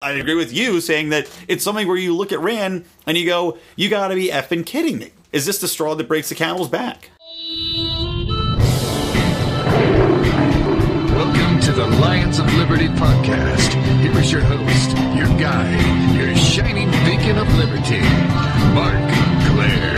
I agree with you saying that it's something where you look at Rand and you go, you gotta be effing kidding me. Is this the straw that breaks the camel's back? Welcome to the Lions of Liberty podcast. Here is your host, your guide, your shining beacon of liberty, Marc, Clair.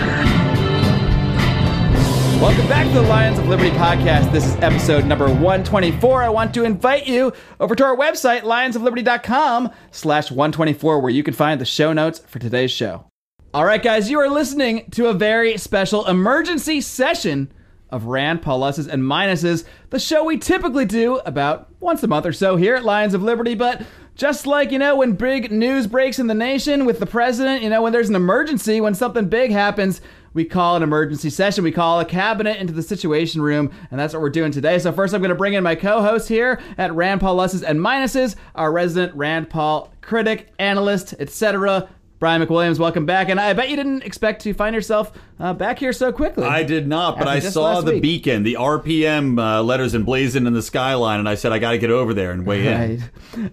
Welcome back to the Lions of Liberty podcast. This is episode number 124. I want to invite you over to our website, lionsofliberty.com/124, where you can find the show notes for today's show. All right, guys, you are listening to a very special emergency session of Rand, Pauluses and Minuses, the show we typically do about once a month or so here at Lions of Liberty. But just like, when big news breaks in the nation with the president, when there's an emergency, when something big happens, we call an emergency session. We call a cabinet into the situation room, and that's what we're doing today. So first, I'm going to bring in my co-host here at Rand, Pauluses and Minuses, our resident Rand Paul critic, analyst, etc., Brian McWilliams. Welcome back. And I bet you didn't expect to find yourself back here so quickly. I did not, but I saw the beacon, the RPM letters emblazoned in the skyline, and I said, I got to get over there and weigh in.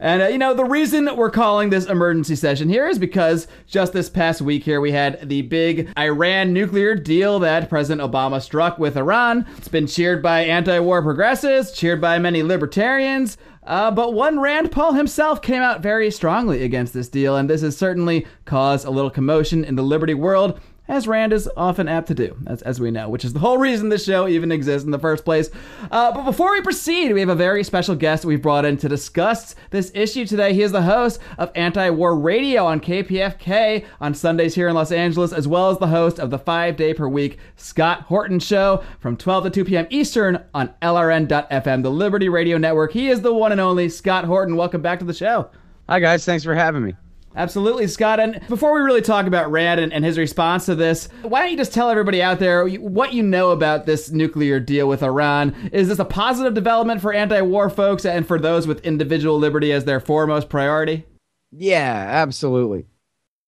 And, the reason we're calling this emergency session here is because just this past week here, we had the big Iran nuclear deal that President Obama struck with Iran. It's been cheered by anti-war progressives, cheered by many libertarians. But one Rand Paul himself came out very strongly against this deal, and this has certainly caused a little commotion in the liberty world, as Rand is often apt to do, as we know, which is the whole reason this show even exists in the first place. But before we proceed, we have a very special guest we've brought in to discuss this issue today. He is the host of AntiWar Radio on KPFK on Sundays here in Los Angeles, as well as the host of the 5-day-per-week Scott Horton Show from 12 to 2 p.m. Eastern on LRN.FM, the Liberty Radio Network. He is the one and only Scott Horton. Welcome back to the show. Hi, guys. Thanks for having me. Absolutely, Scott. And before we really talk about Rand and his response to this, why don't you just tell everybody out there what you know about this nuclear deal with Iran? Is this a positive development for anti-war folks and for those with individual liberty as their foremost priority? Yeah, absolutely.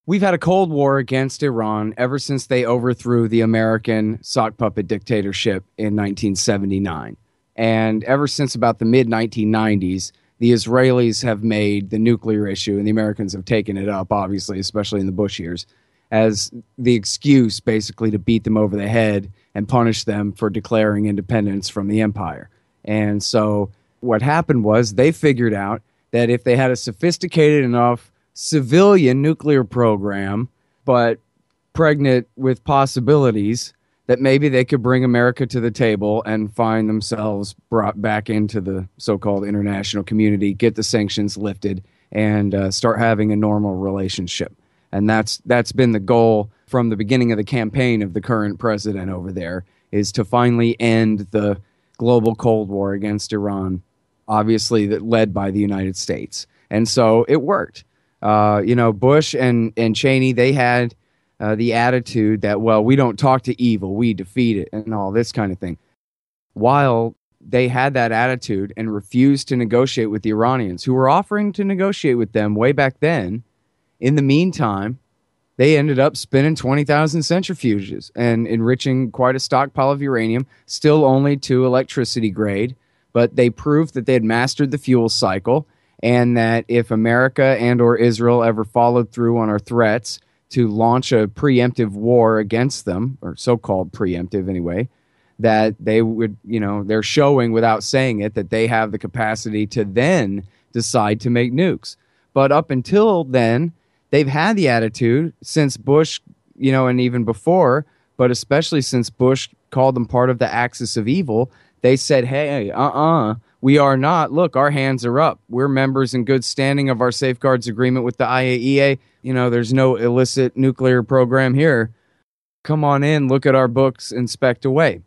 We've had a Cold War against Iran ever since they overthrew the American sock puppet dictatorship in 1979. And ever since about the mid-1990s, the Israelis have made the nuclear issue, and the Americans have taken it up, obviously, especially in the Bush years, as the excuse basically to beat them over the head and punish them for declaring independence from the empire. And so what happened was they figured out that if they had a sophisticated enough civilian nuclear program, but pregnant with possibilities, that maybe they could bring America to the table and find themselves brought back into the so-called international community, get the sanctions lifted, and start having a normal relationship. And that's been the goal from the beginning of the campaign of the current president over there, is to finally end the global Cold War against Iran, obviously led by the United States. And so it worked. Bush and Cheney, they had the attitude that, well, we don't talk to evil, we defeat it, and all this kind of thing. While they had that attitude and refused to negotiate with the Iranians, who were offering to negotiate with them way back then, in the meantime, they ended up spinning 20,000 centrifuges and enriching quite a stockpile of uranium, still only to electricity grade, but they proved that they had mastered the fuel cycle, and that if America and or Israel ever followed through on our threats to launch a preemptive war against them, or so-called preemptive anyway, that they would, they're showing without saying it that they have the capacity to then decide to make nukes. But up until then, they've had the attitude since Bush, and even before, but especially since Bush called them part of the axis of evil, they said, hey, we are not. Look, our hands are up. We're members in good standing of our safeguards agreement with the IAEA. There's no illicit nuclear program here. Come on in, look at our books, inspect away.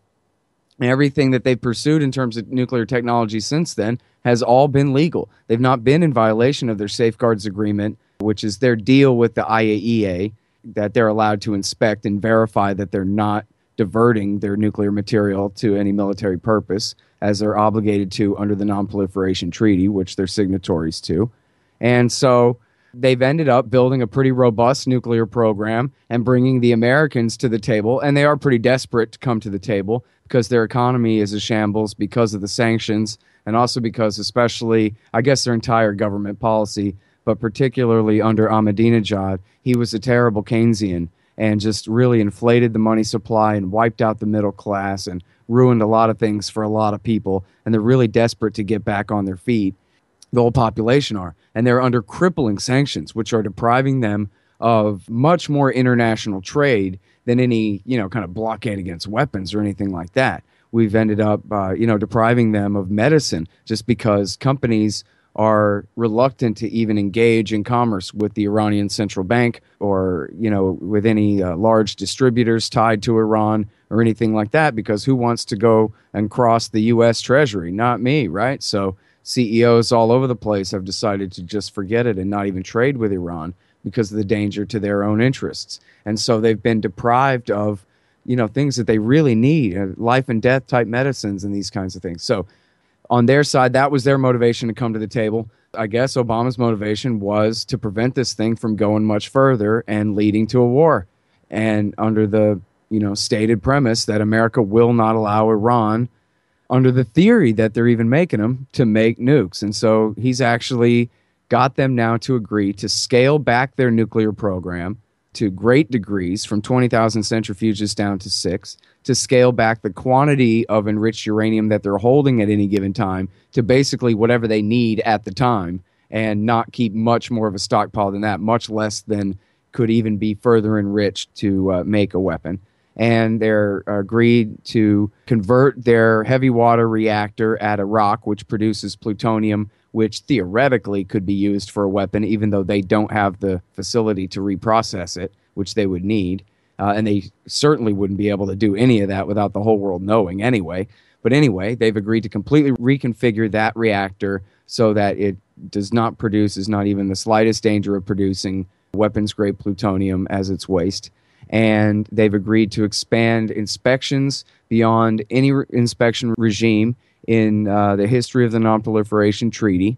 And everything that they've pursued in terms of nuclear technology since then has all been legal. They've not been in violation of their safeguards agreement, which is their deal with the IAEA, that they're allowed to inspect and verify that they're not diverting their nuclear material to any military purpose, as they're obligated to under the Non-Proliferation Treaty, which they're signatories to. And so they've ended up building a pretty robust nuclear program and bringing the Americans to the table. And they are pretty desperate to come to the table because their economy is a shambles because of the sanctions, and also because especially, I guess, their entire government policy but particularly under Ahmadinejad, he was a terrible Keynesian and just really inflated the money supply and wiped out the middle class and ruined a lot of things for a lot of people. And they're really desperate to get back on their feet. The whole population are. And they're under crippling sanctions, which are depriving them of much more international trade than any, kind of blockade against weapons or anything like that. We've ended up, depriving them of medicine just because companies are reluctant to even engage in commerce with the Iranian central bank or, with any large distributors tied to Iran or anything like that, because who wants to go and cross the U.S. Treasury? Not me, right? So CEOs all over the place have decided to just forget it and not even trade with Iran because of the danger to their own interests. And so they've been deprived of, things that they really need, life and death type medicines and these kinds of things. So on their side, that was their motivation to come to the table. I guess Obama's motivation was to prevent this thing from going much further and leading to a war. And under the, stated premise that America will not allow Iran, under the theory that they're even making them, to make nukes. And so he's actually got them now to agree to scale back their nuclear program to great degrees, from 20,000 centrifuges down to 6, to scale back the quantity of enriched uranium that they're holding at any given time to basically whatever they need at the time, and not keep much more of a stockpile than that, much less than could even be further enriched to make a weapon. And they're agreed to convert their heavy water reactor at Iraq, which produces plutonium, which theoretically could be used for a weapon, even though they don't have the facility to reprocess it, which they would need. And they certainly wouldn't be able to do any of that without the whole world knowing anyway. But anyway, they've agreed to completely reconfigure that reactor so that it does not produce, is not even the slightest danger of producing weapons-grade plutonium as its waste. And they've agreed to expand inspections beyond any inspection regime in the history of the Non-Proliferation Treaty,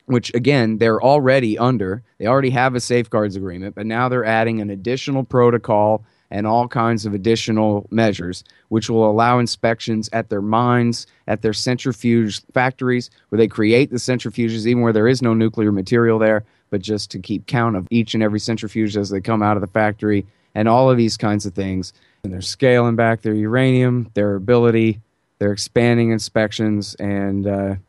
which, again, they're already under. They already have a safeguards agreement, but now they're adding an additional protocol and all kinds of additional measures, which will allow inspections at their mines, at their centrifuge factories, where they create the centrifuges, even where there is no nuclear material there, but just to keep count of each and every centrifuge as they come out of the factory, and all of these kinds of things. And they're scaling back their uranium, their ability, they're expanding inspections, and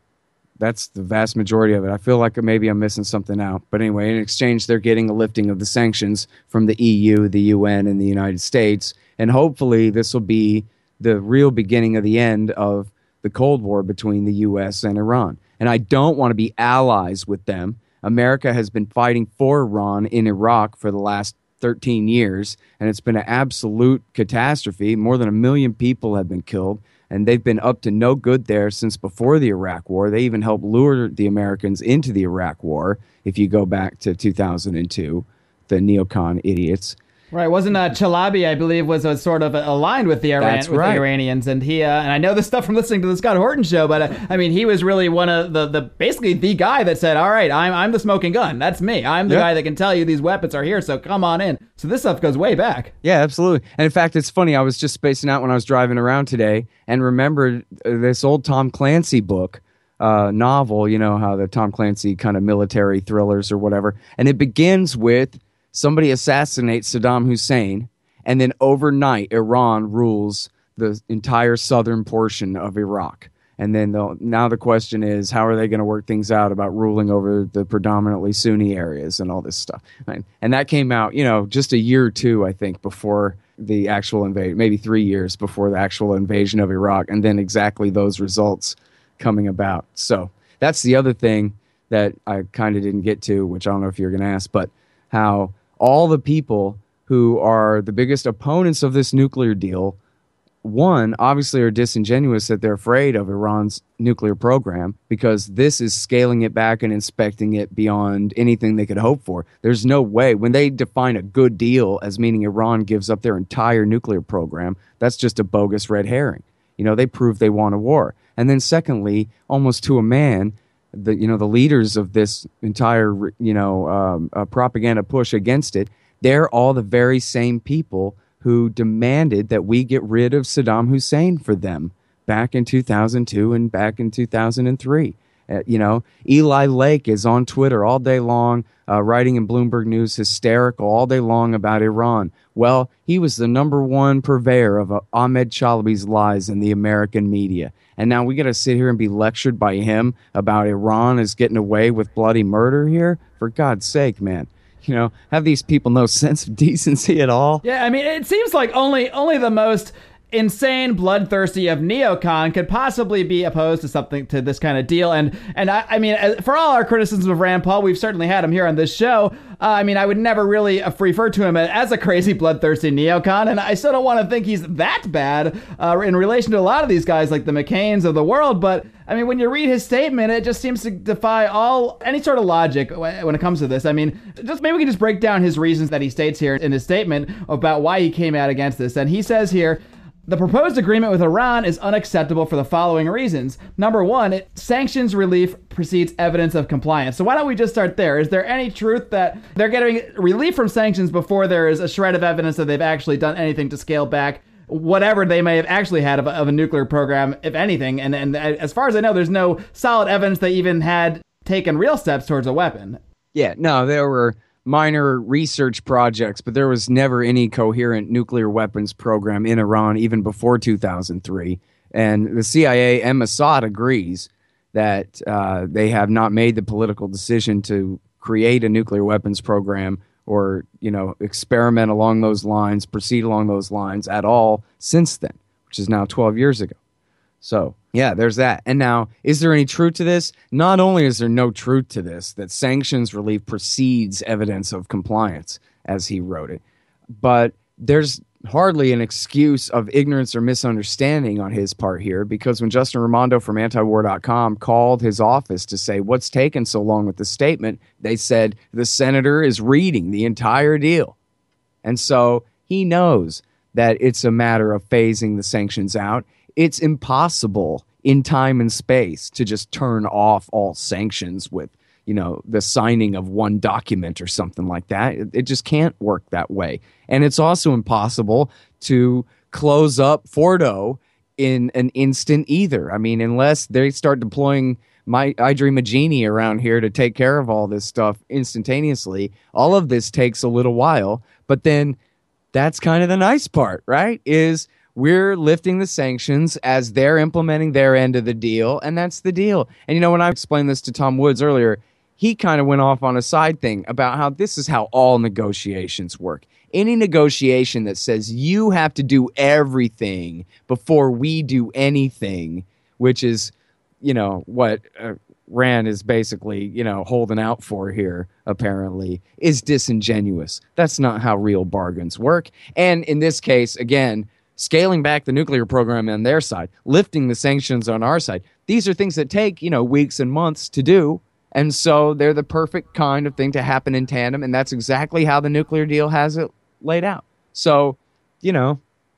that's the vast majority of it. I feel like maybe I'm missing something out. But anyway, in exchange, they're getting a lifting of the sanctions from the EU, the UN, and the United States. And hopefully this will be the real beginning of the end of the Cold War between the U.S. and Iran. And I don't want to be allies with them. America has been fighting for Iran in Iraq for the last 13 years, and it's been an absolute catastrophe. More than 1 million people have been killed, and they've been up to no good there since before the Iraq War. They even helped lure the Americans into the Iraq War, if you go back to 2002, the neocon idiots. Right, wasn't Chalabi, I believe, was sort of aligned with the That's right. the Iranians, and he and I know this stuff from listening to the Scott Horton Show, but I mean, he was really one of the basically the guy that said, "All right, I'm the smoking gun. That's me. I'm the guy that can tell you these weapons are here. So come on in." So this stuff goes way back. Yeah, absolutely. And in fact, it's funny. I was just spacing out when I was driving around today and remembered this old Tom Clancy book. Novel, you know how the Tom Clancy kind of military thrillers or whatever, and it begins with somebody assassinates Saddam Hussein, and then overnight, Iran rules the entire southern portion of Iraq. And then now the question is, how are they going to work things out about ruling over the predominantly Sunni areas and all this stuff? Right? And that came out, just a year or two, I think, before the actual invasion, maybe 3 years before the actual invasion of Iraq, and then exactly those results coming about. So that's the other thing that I kind of didn't get to, which I don't know if you're going to ask, but how all the people who are the biggest opponents of this nuclear deal, one, obviously are disingenuous that they're afraid of Iran's nuclear program, because this is scaling it back and inspecting it beyond anything they could hope for. There's no way. When they define a good deal as meaning Iran gives up their entire nuclear program, that's just a bogus red herring. They prove they want a war. And then secondly, almost to a man, the leaders of this entire propaganda push against it, they're all the very same people who demanded that we get rid of Saddam Hussein for them back in 2002 and back in 2003. Eli Lake is on Twitter all day long, writing in Bloomberg News, hysterical all day long about Iran. Well, he was the number one purveyor of Ahmed Chalabi's lies in the American media. And now we got to sit here and be lectured by him about Iran is getting away with bloody murder here? For God's sake, man. Have these people no sense of decency at all? Yeah, I mean, it seems like only the most insane, bloodthirsty of neocon could possibly be opposed to this kind of deal. And I mean, for all our criticisms of Rand Paul, we've certainly had him here on this show. I mean, I would never really refer to him as a crazy, bloodthirsty neocon, and I still don't want to think he's that bad in relation to a lot of these guys like the McCains of the world. But I mean, when you read his statement, it just seems to defy any sort of logic when it comes to this. I mean, maybe we can just break down his reasons that he states here in his statement about why he came out against this. And he says here, the proposed agreement with Iran is unacceptable for the following reasons. Number one, sanctions relief precedes evidence of compliance. So why don't we just start there? Is there any truth that they're getting relief from sanctions before there is a shred of evidence that they've actually done anything to scale back whatever they may have actually had of a nuclear program, if anything? And as far as I know, there's no solid evidence they even had taken real steps towards a weapon. Yeah, no, there were minor research projects, but there was never any coherent nuclear weapons program in Iran, even before 2003. And the CIA and Mossad agrees that they have not made the political decision to create a nuclear weapons program or, experiment along those lines, proceed along those lines at all since then, which is now 12 years ago. So, yeah, there's that. And now, is there any truth to this? Not only is there no truth to this, that sanctions relief precedes evidence of compliance, as he wrote it, but there's hardly an excuse of ignorance or misunderstanding on his part here, because when Justin Raimondo from AntiWar.com called his office to say, what's taken so long with the statement, they said the senator is reading the entire deal. And so he knows that it's a matter of phasing the sanctions out. It's impossible in time and space to just turn off all sanctions with, the signing of one document or something like that. It just can't work that way. And it's also impossible to close up Fordo in an instant either. I mean, unless they start deploying I Dream a Genie around here to take care of all this stuff instantaneously, all of this takes a little while. But then that's kind of the nice part, right? Is we're lifting the sanctions as they're implementing their end of the deal, and that's the deal. And when I explained this to Tom Woods earlier, he kind of went off on a side thing about how this is how all negotiations work. Any negotiation that says you have to do everything before we do anything, which is, what Rand is basically, holding out for here, apparently, is disingenuous. That's not how real bargains work. And in this case, again, scaling back the nuclear program on their side, lifting the sanctions on our side. These are things that take, weeks and months to do. And so they're the perfect kind of thing to happen in tandem. And that's exactly how the nuclear deal has it laid out. So,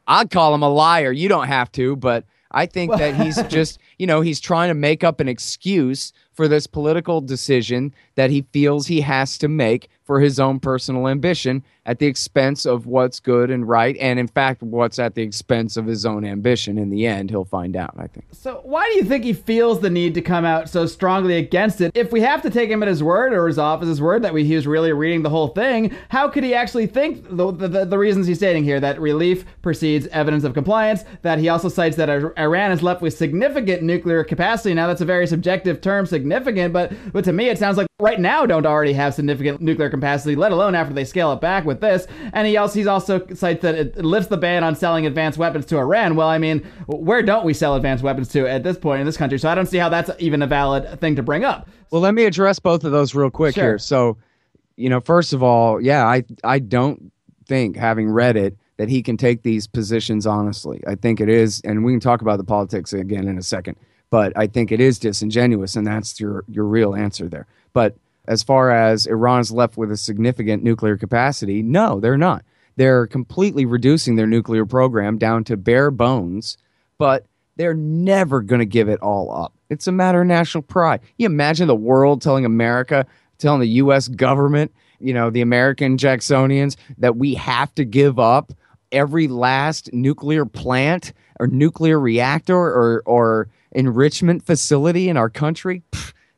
I'd call him a liar. You don't have to, but I think that he's just, he's trying to make up an excuse for this political decision that he feels he has to make for his own personal ambition at the expense of what's good and right. And in fact, what's at the expense of his own ambition in the end, he'll find out, I think. So why do you think he feels the need to come out so strongly against it? If we have to take him at his word, or his office's word, that he was really reading the whole thing, how could he actually think the reasons he's stating here, that relief precedes evidence of compliance, that he also cites that Iran is left with significant nuclear capacity? Now, that's a very subjective term, significant, but to me, it sounds like right now don't already have significant nuclear capacity, let alone after they scale it back with this. And he also cites that it lifts the ban on selling advanced weapons to Iran. Well, I mean, where don't we sell advanced weapons to at this point in this country? So I don't see how that's even a valid thing to bring up. Well, let me address both of those real quick here. So, first of all, yeah, I don't think, having read it, that he can take these positions honestly. I think it is, and we can talk about the politics again in a second, but I think it is disingenuous, and that's your real answer there. But as far as Iran is left with a significant nuclear capacity, no, they're not. They're completely reducing their nuclear program down to bare bones, but they're never going to give it all up. It's a matter of national pride. You imagine the world telling America, telling the U.S. government, the American Jacksonians, that we have to give up every last nuclear plant or nuclear reactor or enrichment facility in our country?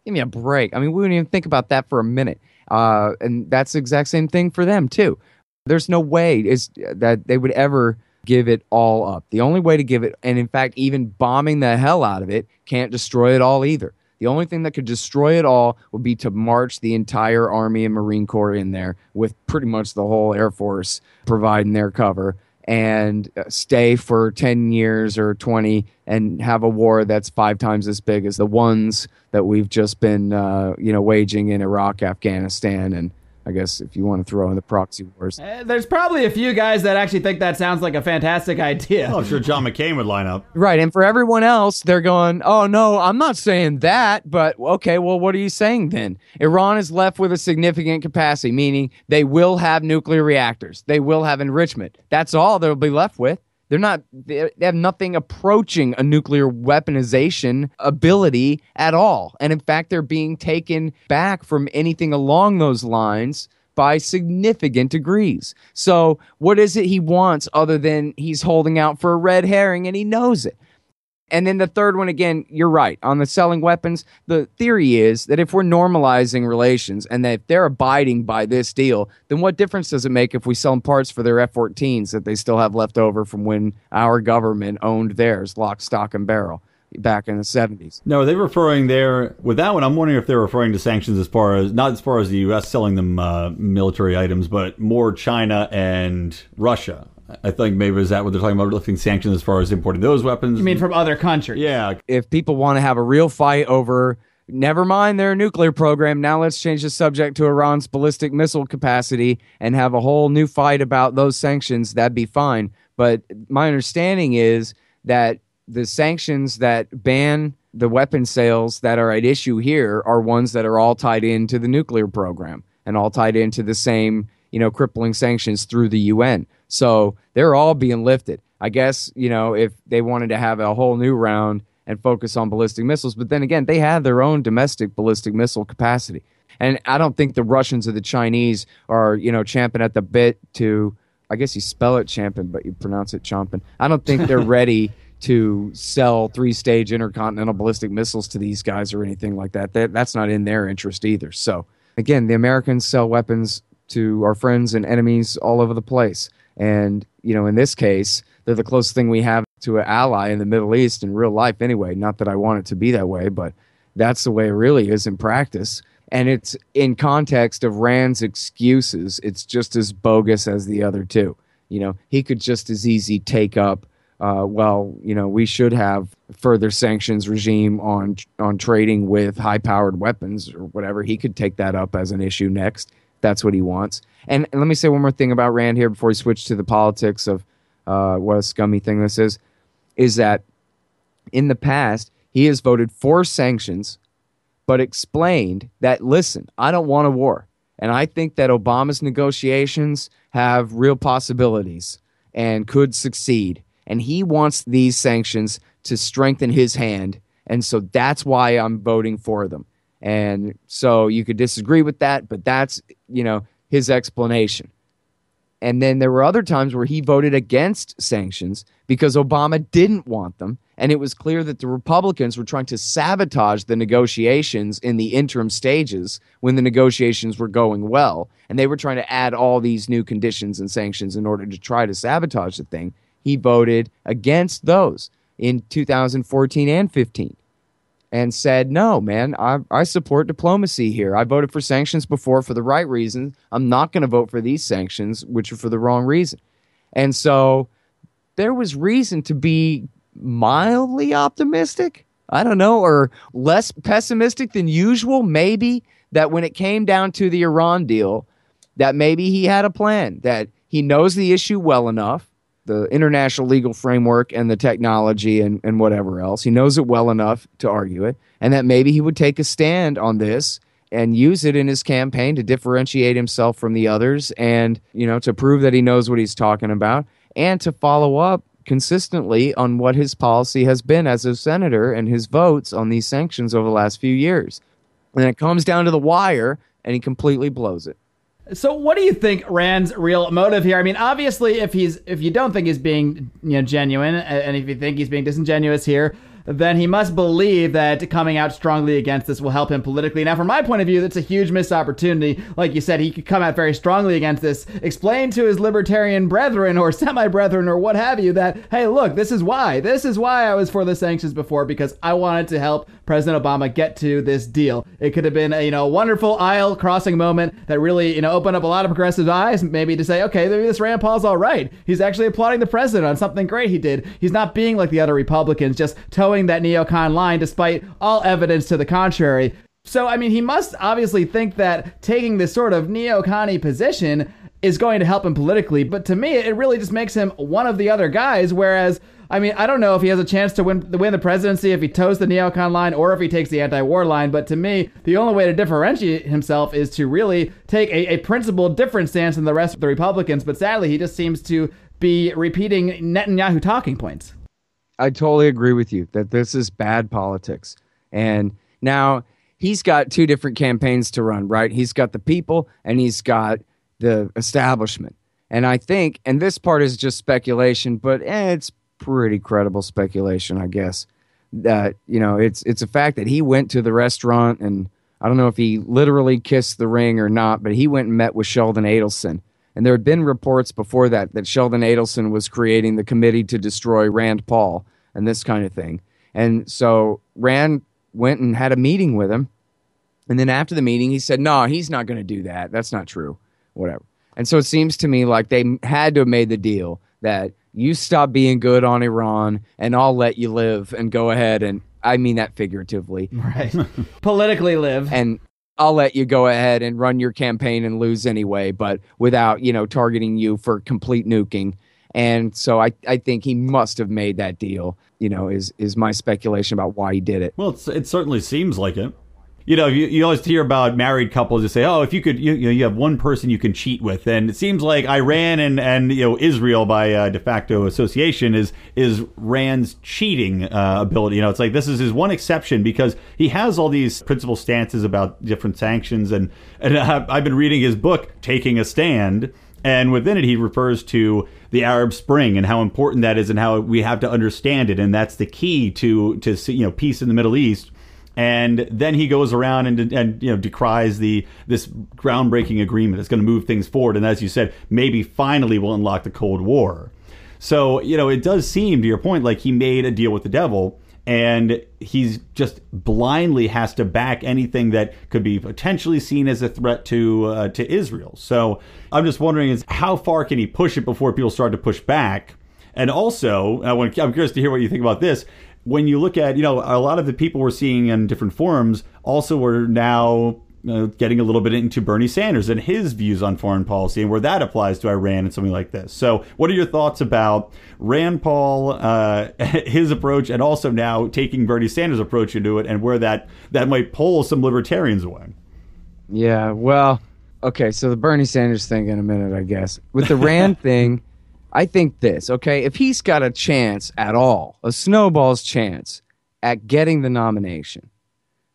Give me a break. I mean, we wouldn't even think about that for a minute. And that's the exact same thing for them, too. There's no way that they would ever give it all up. The only way to give it, and in fact, even bombing the hell out of it, can't destroy it all either. The only thing that could destroy it all would be to march the entire Army and Marine Corps in there with pretty much the whole Air Force providing their cover and stay for 10 years or 20 and have a war that's 5 times as big as the ones that we've just been, waging in Iraq, Afghanistan, and I guess if you want to throw in the proxy wars. There's probably a few guys that actually think that sounds like a fantastic idea. Oh, I'm sure John McCain would line up. Right, and for everyone else, they're going, oh, no, I'm not saying that, but okay, well, what are you saying then? Iran is left with a significant capacity, meaning they will have nuclear reactors. They will have enrichment. That's all they'll be left with. They have nothing approaching a nuclear weaponization ability at all. And in fact, they're being taken back from anything along those lines by significant degrees. So what is it he wants other than he's holding out for a red herring and he knows it? And then the third one, again, you're right. On the selling weapons, the theory is that if we're normalizing relations and that if they're abiding by this deal, then what difference does it make if we sell them parts for their F-14s that they still have left over from when our government owned theirs, lock, stock, and barrel, back in the 70s? No, are they referring there, with that one, I'm wondering if they're referring to sanctions not as far as the U.S. selling them military items, but more China and Russia. I think maybe is that what they're talking about, lifting sanctions as far as importing those weapons? You mean from other countries? Yeah. If people want to have a real fight over, never mind their nuclear program, now let's change the subject to Iran's ballistic missile capacity and have a whole new fight about those sanctions, that'd be fine. But my understanding is that the sanctions that ban the weapon sales that are at issue here are ones that are all tied into the nuclear program and all tied into the same, crippling sanctions through the UN. So they're all being lifted. I guess, if they wanted to have a whole new round and focus on ballistic missiles, but then again, they have their own domestic ballistic missile capacity. And I don't think the Russians or the Chinese are, champing at the bit to, I guess you spell it champing, but you pronounce it chomping. I don't think they're ready to sell 3-stage intercontinental ballistic missiles to these guys or anything like that. That's not in their interest either. So again, the Americans sell weapons to our friends and enemies all over the place. And, in this case, they're the closest thing we have to an ally in the Middle East in real life anyway. Not that I want it to be that way, but that's the way it really is in practice. And it's in context of Rand's excuses. It's just as bogus as the other two. He could just as easy take up, we should have further sanctions regime on trading with high-powered weapons or whatever. He could take that up as an issue next. That's what he wants. And let me say one more thing about Rand here before we switch to the politics of what a scummy thing this is that in the past, he has voted for sanctions, but explained that, listen, I don't want a war. And I think that Obama's negotiations have real possibilities and could succeed. And he wants these sanctions to strengthen his hand. And so that's why I'm voting for them. And so you could disagree with that, but that's, his explanation. And then there were other times where he voted against sanctions because Obama didn't want them. And it was clear that the Republicans were trying to sabotage the negotiations in the interim stages when the negotiations were going well. And they were trying to add all these new conditions and sanctions in order to try to sabotage the thing. He voted against those in 2014 and 15. And said, no, man, I support diplomacy here. I voted for sanctions before for the right reason. I'm not going to vote for these sanctions, which are for the wrong reason. And so there was reason to be mildly optimistic, I don't know, or less pessimistic than usual, maybe, that when it came down to the Iran deal, that maybe he had a plan, that he knows the issue well enough, the international legal framework and the technology and whatever else. He knows it well enough to argue it, and that maybe he would take a stand on this and use it in his campaign to differentiate himself from the others and, to prove that he knows what he's talking about and to follow up consistently on what his policy has been as a senator and his votes on these sanctions over the last few years. And it comes down to the wire, and he completely blows it. So what do you think Rand's real motive here? I mean, obviously, if you don't think he's being genuine, and if you think he's being disingenuous here, then he must believe that coming out strongly against this will help him politically. Now, from my point of view, that's a huge missed opportunity. Like you said, he could come out very strongly against this, explain to his libertarian brethren or semi-brethren or what have you that, hey, look, this is why I was for the sanctions before, because I wanted to help President Obama get to this deal. It could have been a wonderful aisle crossing moment that really opened up a lot of progressive eyes, maybe to say, okay, maybe this Rand Paul's all right. He's actually applauding the president on something great he did. He's not being like the other Republicans, just towing that neocon line despite all evidence to the contrary. So, I mean, he must obviously think that taking this sort of neocon-y position is going to help him politically. But to me, it really just makes him one of the other guys, whereas, I mean, I don't know if he has a chance to win the presidency if he toes the neocon line or if he takes the anti-war line. But to me, the only way to differentiate himself is to really take a principled different stance than the rest of the Republicans. But sadly, he just seems to be repeating Netanyahu talking points. I totally agree with you that this is bad politics. And now he's got two different campaigns to run, right? He's got the people and he's got the establishment. And I think, and this part is just speculation, but it's pretty credible speculation, I guess, that, it's a fact that he went to the restaurant, and I don't know if he literally kissed the ring or not, but he went and met with Sheldon Adelson. And there had been reports before that Sheldon Adelson was creating the committee to destroy Rand Paul and this kind of thing. And so Rand went and had a meeting with him. And then after the meeting, he said, no, he's not going to do that. That's not true. Whatever. And so it seems to me like they had to have made the deal that you stop being good on Iran and I'll let you live and go ahead. And I mean that figuratively. Right. Politically live. And I'll let you go ahead and run your campaign and lose anyway, but without, targeting you for complete nuking. And so I think he must have made that deal, is my speculation about why he did it. Well, it certainly seems like it. You always hear about married couples that say, oh, if you could, you have one person you can cheat with. And it seems like Iran and Israel by de facto association is Rand's cheating ability. It's like this is his one exception because he has all these principled stances about different sanctions. And I've been reading his book, Taking a Stand. And within it, he refers to the Arab Spring and how important that is and how we have to understand it. And that's the key to peace in the Middle East. And then he goes around and decries this groundbreaking agreement that's going to move things forward. And as you said, maybe finally will unlock the Cold War. So, it does seem, to your point, like he made a deal with the devil. And he's just blindly has to back anything that could be potentially seen as a threat to Israel. So I'm just wondering how far can he push it before people start to push back? And also, I'm curious to hear what you think about this. When you look at, a lot of the people we're seeing in different forums also are now getting a little bit into Bernie Sanders and his views on foreign policy and where that applies to Iran and something like this. So what are your thoughts about Rand Paul, his approach, and also now taking Bernie Sanders' approach into it and where that might pull some libertarians away? Yeah, well, okay, so the Bernie Sanders thing in a minute, I guess. With the Rand thing, I think this, okay, if he's got a chance at all, a snowball's chance at getting the nomination,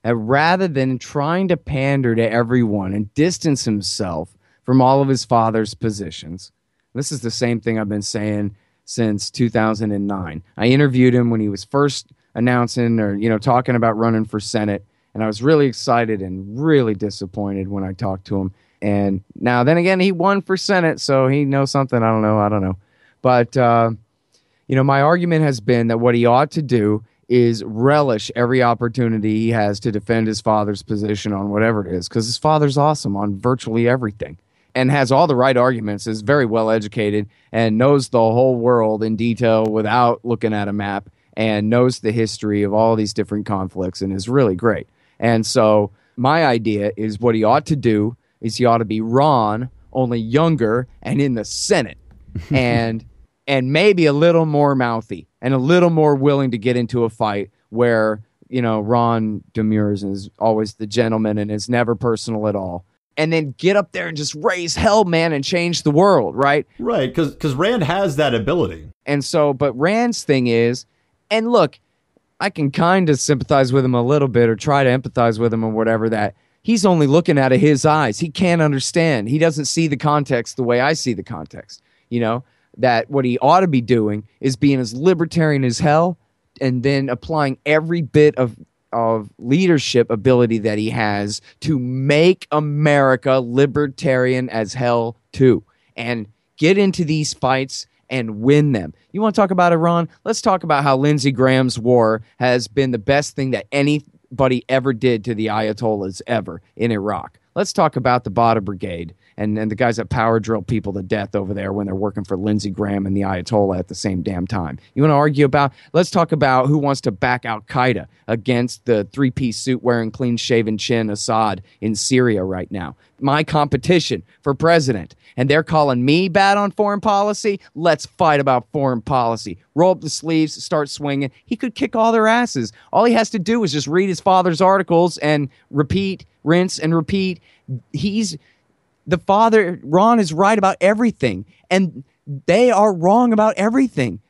rather than trying to pander to everyone and distance himself from all of his father's positions. This is the same thing I've been saying since 2009. I interviewed him when he was first announcing or, talking about running for Senate. And I was really excited and really disappointed when I talked to him. And now, then again, he won for Senate, so he knows something. I don't know. But, my argument has been that what he ought to do is relish every opportunity he has to defend his father's position on whatever it is, because his father's awesome on virtually everything and has all the right arguments, is very well educated and knows the whole world in detail without looking at a map and knows the history of all these different conflicts and is really great. And so my idea is what he ought to do is he ought to be Ron, only younger and in the Senate and maybe a little more mouthy and a little more willing to get into a fight where, Ron demurs and is always the gentleman and is never personal at all. And then get up there and just raise hell, man, and change the world, right? Right, because Rand has that ability. And so, but Rand's thing is, and look, I can kind of sympathize with him a little bit or try to empathize with him or whatever, that he's only looking out of his eyes. He can't understand. He doesn't see the context the way I see the context, that what he ought to be doing is being as libertarian as hell and then applying every bit of leadership ability that he has to make America libertarian as hell too, and get into these fights and win them. You want to talk about Iran? Let's talk about how Lindsey Graham's war has been the best thing that anybody ever did to the Ayatollahs ever in Iraq. Let's talk about the Badr Brigade and the guys that power drill people to death over there when they're working for Lindsey Graham and the Ayatollah at the same damn time. You want to argue about, let's talk about who wants to back Al-Qaeda against the three-piece suit wearing clean-shaven chin Assad in Syria right now. My competition for president. And they're calling me bad on foreign policy. Let's fight about foreign policy. Roll up the sleeves, start swinging. He could kick all their asses. All he has to do is just read his father's articles and repeat, rinse and repeat. The father, Ron, is right about everything, and they are wrong about everything.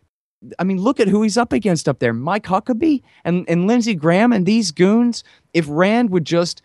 I mean, look at who he's up against up there. Mike Huckabee and Lindsey Graham and these goons. If Rand would just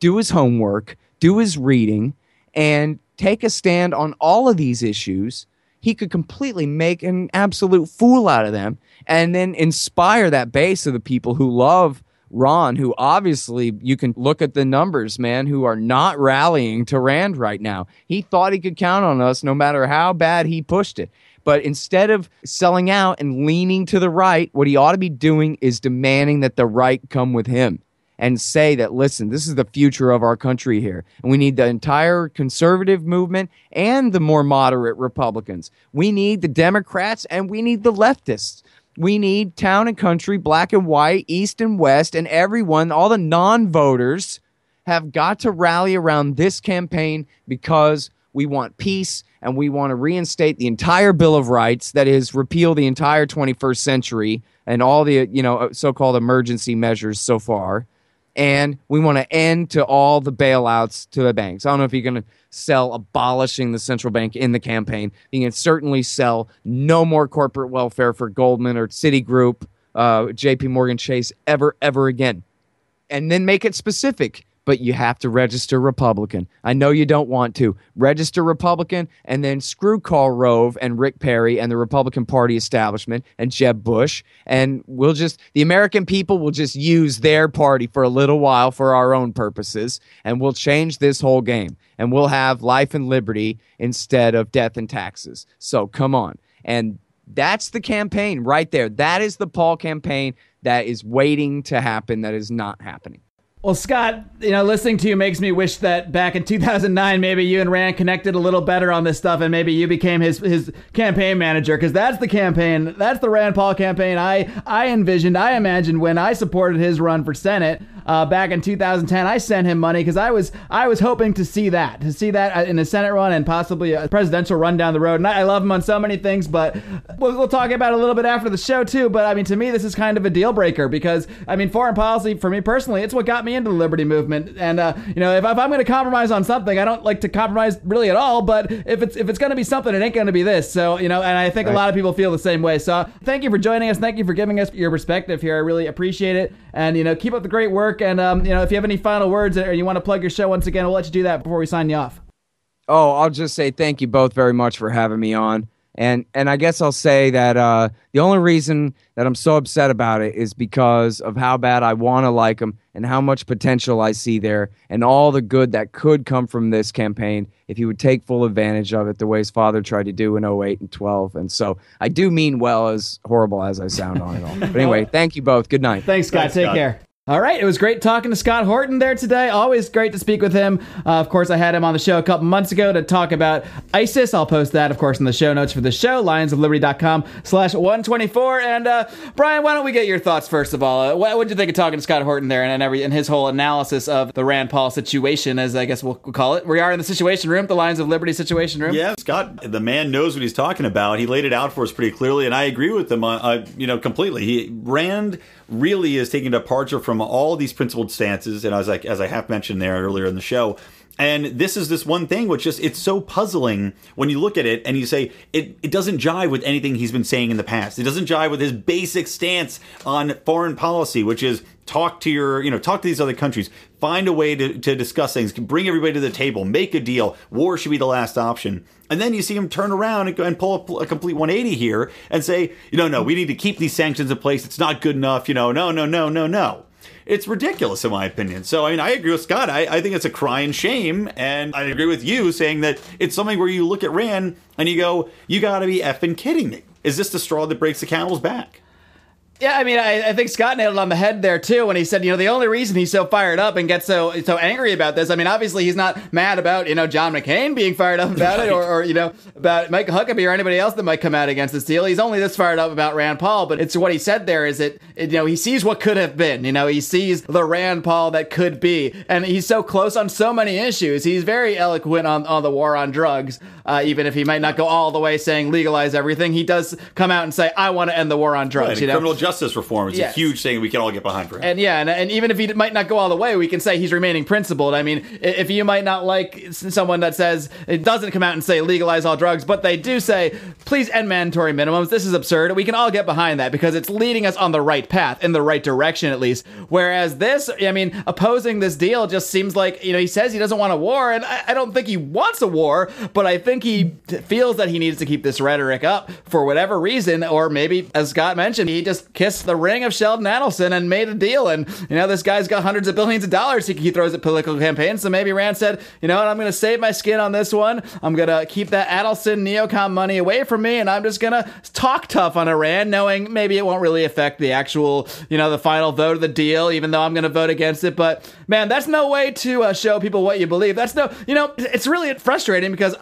do his homework, do his reading, and take a stand on all of these issues, he could completely make an absolute fool out of them and then inspire that base of the people who love Ron, who obviously, you can look at the numbers, man, who are not rallying to Rand right now. He thought he could count on us no matter how bad he pushed it. But instead of selling out and leaning to the right, what he ought to be doing is demanding that the right come with him and say that, listen, this is the future of our country here. And we need the entire conservative movement and the more moderate Republicans. We need the Democrats and we need the leftists. We need town and country, black and white, east and west, and everyone, all the non-voters have got to rally around this campaign because we want peace and we want to reinstate the entire Bill of Rights, that is, repeal the entire 21st century and all the, so-called emergency measures so far. And we want to end to all the bailouts to the banks. I don't know if you're going to sell abolishing the central bank in the campaign. You can certainly sell no more corporate welfare for Goldman or Citigroup, JP Morgan Chase ever again. And then make it specific. But you have to register Republican. I know you don't want to. Register Republican and then screw Karl Rove and Rick Perry and the Republican Party establishment and Jeb Bush. And the American people will just use their party for a little while for our own purposes. And we'll change this whole game. And we'll have life and liberty instead of death and taxes. So come on. And that's the campaign right there. That is the Paul campaign that is waiting to happen, that is not happening. Well, Scott, listening to you makes me wish that back in 2009, maybe you and Rand connected a little better on this stuff, and maybe you became his campaign manager, because that's the campaign, that's the Rand Paul campaign I imagined when I supported his run for Senate back in 2010. I sent him money because I was hoping to see that in a Senate run and possibly a presidential run down the road. And I love him on so many things, but we'll talk about it a little bit after the show too. But I mean, to me, this is kind of a deal breaker because I mean, foreign policy for me personally, it's what got me into the liberty movement. And if I'm going to compromise on something, I don't like to compromise really at all. But if it's going to be something, it ain't going to be this. So and I think a lot of people feel the same way. So thank you for joining us. Thank you for giving us your perspective here. I really appreciate it. And keep up the great work. And if you have any final words or you want to plug your show once again, we'll let you do that before we sign you off. Oh, I'll just say thank you both very much for having me on. And I guess I'll say that the only reason that I'm so upset about it is because of how bad I want to like him and how much potential I see there and all the good that could come from this campaign if he would take full advantage of it the way his father tried to do in 08 and 12. And so I do mean well, as horrible as I sound on it all. But anyway, thank you both. Good night. Thanks, Scott. Take care. All right, it was great talking to Scott Horton there today. Always great to speak with him. Of course, I had him on the show a couple months ago to talk about ISIS. I'll post that, of course, in the show notes for the show, lionsofliberty.com/124. And Brian, why don't we get your thoughts first of all? What did you think of talking to Scott Horton there and his whole analysis of the Rand Paul situation, as I guess we'll call it? We are in the Situation Room, the Lions of Liberty Situation Room. Yeah, Scott, the man knows what he's talking about. He laid it out for us pretty clearly, and I agree with him, completely. Rand really is taking a departure from all these principled stances, and as I have mentioned there earlier in the show, And this is this one thing which it's so puzzling when you look at it and you say it doesn't jive with anything he's been saying in the past. It doesn't jive with his basic stance on foreign policy, which is talk to these other countries, find a way to discuss things, bring everybody to the table, make a deal. War should be the last option. And then you see him turn around and pull a complete 180 here and say, no, we need to keep these sanctions in place. It's not good enough. No. It's ridiculous, in my opinion. So, I agree with Scott. I think it's a crying shame. And I agree with you saying that it's something where you look at Rand and you go, you got to be effing kidding me. Is this the straw that breaks the camel's back? Yeah, I think Scott nailed it on the head there, too, when he said, the only reason he's so fired up and gets so angry about this, obviously he's not mad about, John McCain being fired up about it or about Mike Huckabee or anybody else that might come out against this deal. He's only this fired up about Rand Paul, but it's what he said there is that, he sees what could have been. He sees the Rand Paul that could be, and he's so close on so many issues. He's very eloquent on the war on drugs, even if he might not go all the way saying legalize everything. He does come out and say, I want to end the war on drugs. Right, criminal justice reform is a huge thing we can all get behind for him. And and even if he might not go all the way, we can say he's remaining principled. If you might not like someone that says it doesn't come out and say legalize all drugs, but they do say please end mandatory minimums, this is absurd. We can all get behind that because it's leading us on the right path, in the right direction at least. Whereas this, opposing this deal just seems like, he says he doesn't want a war, and I don't think he wants a war, but I think he feels that he needs to keep this rhetoric up for whatever reason, or maybe, as Scott mentioned, he just kissed the ring of Sheldon Adelson and made a deal, and this guy's got hundreds of billions of dollars he throws at political campaigns, so maybe Rand said, what, I'm going to save my skin on this one, I'm going to keep that Adelson neocon money away from me, and I'm just going to talk tough on Iran, knowing maybe it won't really affect the actual, the final vote of the deal, even though I'm going to vote against it. But man, that's no way to show people what you believe. That's no, it's really frustrating because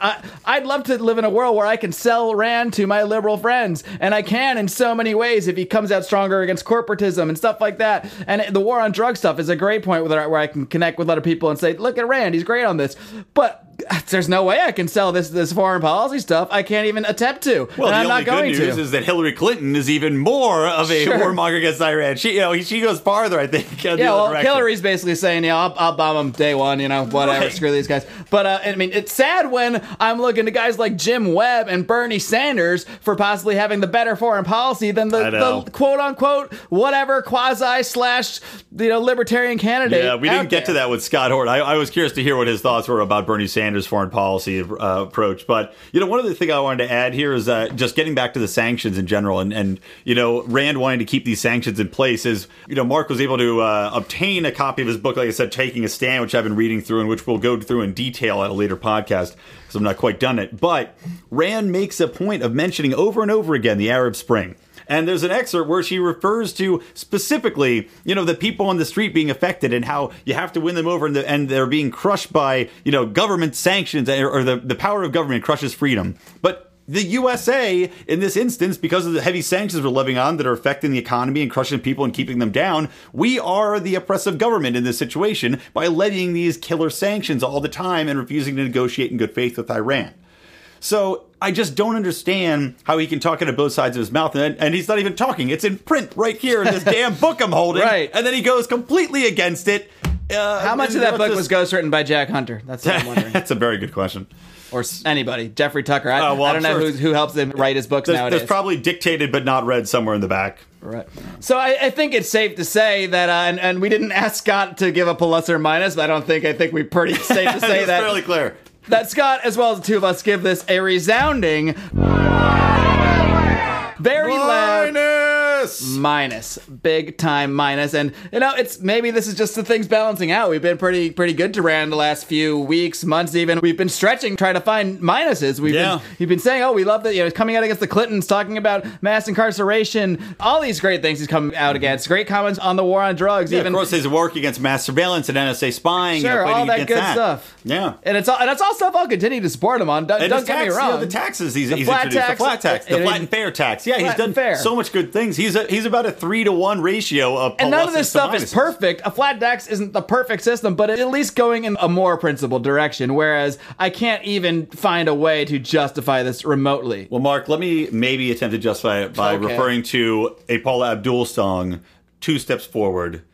I'd love to live in a world where I can sell Rand to my liberal friends, and I can in so many ways if he comes out stronger against corporatism and stuff like that. And the war on drug stuff is a great point where I can connect with other people and say, look at Rand, he's great on this. But there's no way I can sell this foreign policy stuff. I can't even attempt to. Well, and the I'm only not going good news is that Hillary Clinton is even more of a warmonger against Iran. She goes farther, I think. Hillary's basically saying, I'll bomb them day one, whatever, Right. Screw these guys. But, it's sad when I'm looking to guys like Jim Webb and Bernie Sanders for possibly having the better foreign policy than the quote-unquote whatever quasi/libertarian candidate. Yeah, we didn't get to that with Scott Horton. I was curious to hear what his thoughts were about Bernie Sanders' foreign policy approach. But, one other thing I wanted to add here is just getting back to the sanctions in general and Rand wanting to keep these sanctions in place is, Mark was able to obtain a copy of his book, like I said, Taking a Stand, which I've been reading through and which we'll go through in detail at a later podcast because I'm not quite done it. But Rand makes a point of mentioning over and over again the Arab Spring. And there's an excerpt where she refers to specifically, the people on the street being affected and how you have to win them over and they're being crushed by, government sanctions or the power of government crushes freedom. But the USA, in this instance, because of the heavy sanctions we're living on that are affecting the economy and crushing people and keeping them down, we are the oppressive government in this situation by levying these killer sanctions all the time and refusing to negotiate in good faith with Iran. So I just don't understand how he can talk out of both sides of his mouth, and he's not even talking. It's in print right here in this damn book I'm holding, right. And then he goes completely against it. How much of that book was ghostwritten by Jack Hunter? That's what I'm wondering. That's a very good question. Or anybody. Jeffrey Tucker. I don't know sure who helps him write his books nowadays. There's probably dictated but not read somewhere in the back. Right. So I think it's safe to say that, and we didn't ask Scott to give a plus or minus, but I think we're pretty safe to say It's that. fairly clear. That Scott, as well as the two of us, give this a resounding, very loud minus, big time minus. And it's maybe this is just the things balancing out. We've been pretty good to Rand the last few weeks, months even. We've been stretching, trying to find minuses. We've been saying, we love that, he's coming out against the Clintons, talking about mass incarceration, all these great things he's come out against. Great comments on the war on drugs. Of course, his work against mass surveillance and NSA spying. Sure, all that good stuff. Yeah, and it's all stuff I'll continue to support him on. Don't get me wrong. The taxes he's introduced, the flat tax, the flat and fair tax. Yeah, he's done so much good things. He's about a 3-to-1 ratio of and none of this stuff minuses. Is perfect. A flat tax isn't the perfect system, but at least going in a more principled direction. Whereas I can't even find a way to justify this remotely. Well, Mark, let me maybe attempt to justify it by referring to a Paula Abdul song, 2 Steps Forward.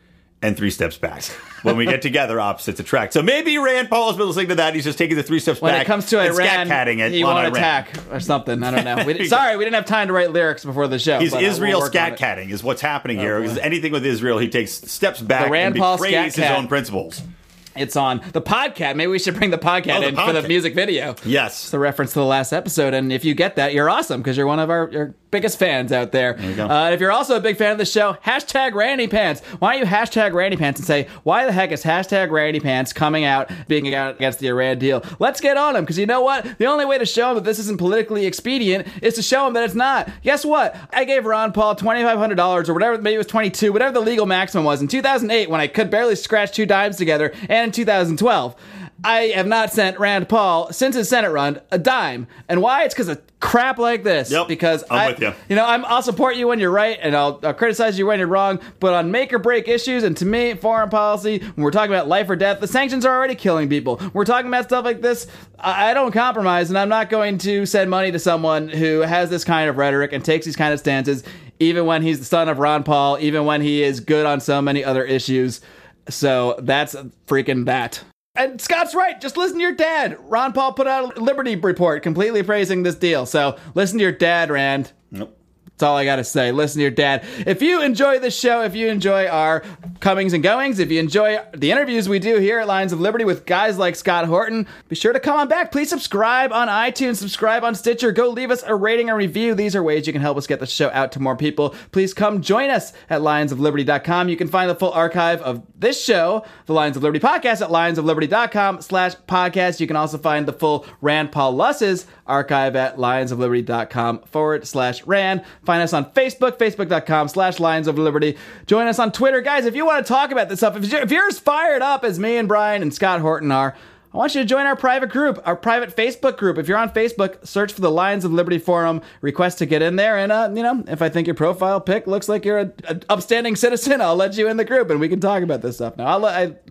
and 3 steps back. When we get together, opposites attract. So maybe Rand Paul has been listening to that. He's just taking the 3 steps back. When it comes to and Iran, scat-catting it he on won't Iran. attack or something. I don't know. Sorry, we didn't have time to write lyrics before the show. He's but, Israel we'll work on it. scat-catting is what's happening here. Because anything with Israel, he takes steps back The Rand and Paul betrays his scat-cat. own principles. It's on the podcast. Maybe we should bring the podcast in for the music video. Yes. It's the reference to the last episode. And if you get that, you're awesome because you're one of our biggest fans out there. There you go. If you're also a big fan of the show, hashtag Randy Pants. Why don't you hashtag Randy Pants and say, why the heck is hashtag Randy Pants coming out, being out against the Iran deal? Let's get on him because you know what? The only way to show him that this isn't politically expedient is to show him that it's not. Guess what? I gave Ron Paul $2,500 or whatever, maybe it was $22, whatever the legal maximum was in 2008 when I could barely scratch 2 dimes together, and in 2012. I have not sent Rand Paul, since his Senate run, a dime. And why? It's because of crap like this. Yep, because I'm with you. I'll support you when you're right, and I'll criticize you when you're wrong. But on make or break issues, and to me, foreign policy, when we're talking about life or death, the sanctions are already killing people. We're talking about stuff like this. I don't compromise, and I'm not going to send money to someone who has this kind of rhetoric and takes these kind of stances, even when he's the son of Ron Paul, even when he is good on so many other issues. So that's freaking that. And Scott's right. Just listen to your dad. Ron Paul put out a Liberty report completely praising this deal. So listen to your dad, Rand. Nope. That's all I got to say. Listen to your dad. If you enjoy this show, if you enjoy our comings and goings, if you enjoy the interviews we do here at Lions of Liberty with guys like Scott Horton, be sure to come on back. Please subscribe on iTunes, subscribe on Stitcher. Go leave us a rating and review. These are ways you can help us get the show out to more people. Please come join us at lionsofliberty.com. You can find the full archive of this show, the Lions of Liberty podcast, at lionsofliberty.com/podcast. You can also find the full Rand Pauluses archive at lionsofliberty.com/Rand. Find us on Facebook, facebook.com/Lions of Liberty. Join us on Twitter. Guys, if you want to talk about this stuff, if you're as fired up as me and Brian and Scott Horton are, I want you to join our private group, our private Facebook group. If you're on Facebook, search for the Lions of Liberty Forum, request to get in there, and, if I think your profile pic looks like you're an upstanding citizen, I'll let you in the group, and we can talk about this stuff. Now,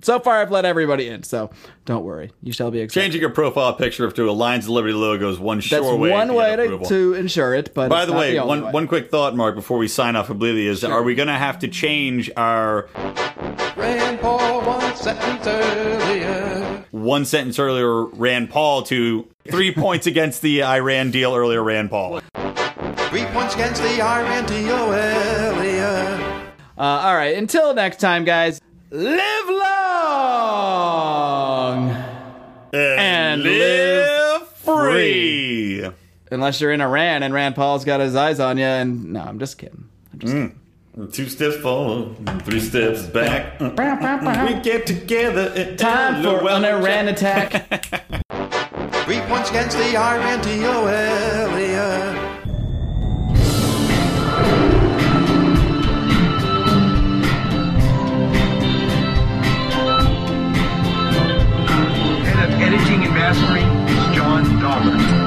so far, I've let everybody in, so don't worry. You shall be accepted. Changing your profile picture to a Lions of Liberty logo is one sure way. That's one way to to ensure it, but by the way, one one quick thought, Mark, before we sign off completely is, are we going to have to change our... Rand Paul one sentence earlier. Rand Paul to 3 points against the Iran deal earlier, Rand Paul. 3 points against the Iran deal earlier. All right, until next time, guys, live long and live free. Unless you're in Iran and Rand Paul's got his eyes on you, and no, I'm just kidding. 2 steps forward, 3 steps back. We get together at time for an Iran attack. 3 points against the Iran deal earlier. Head of editing and mastering is John Dahmer.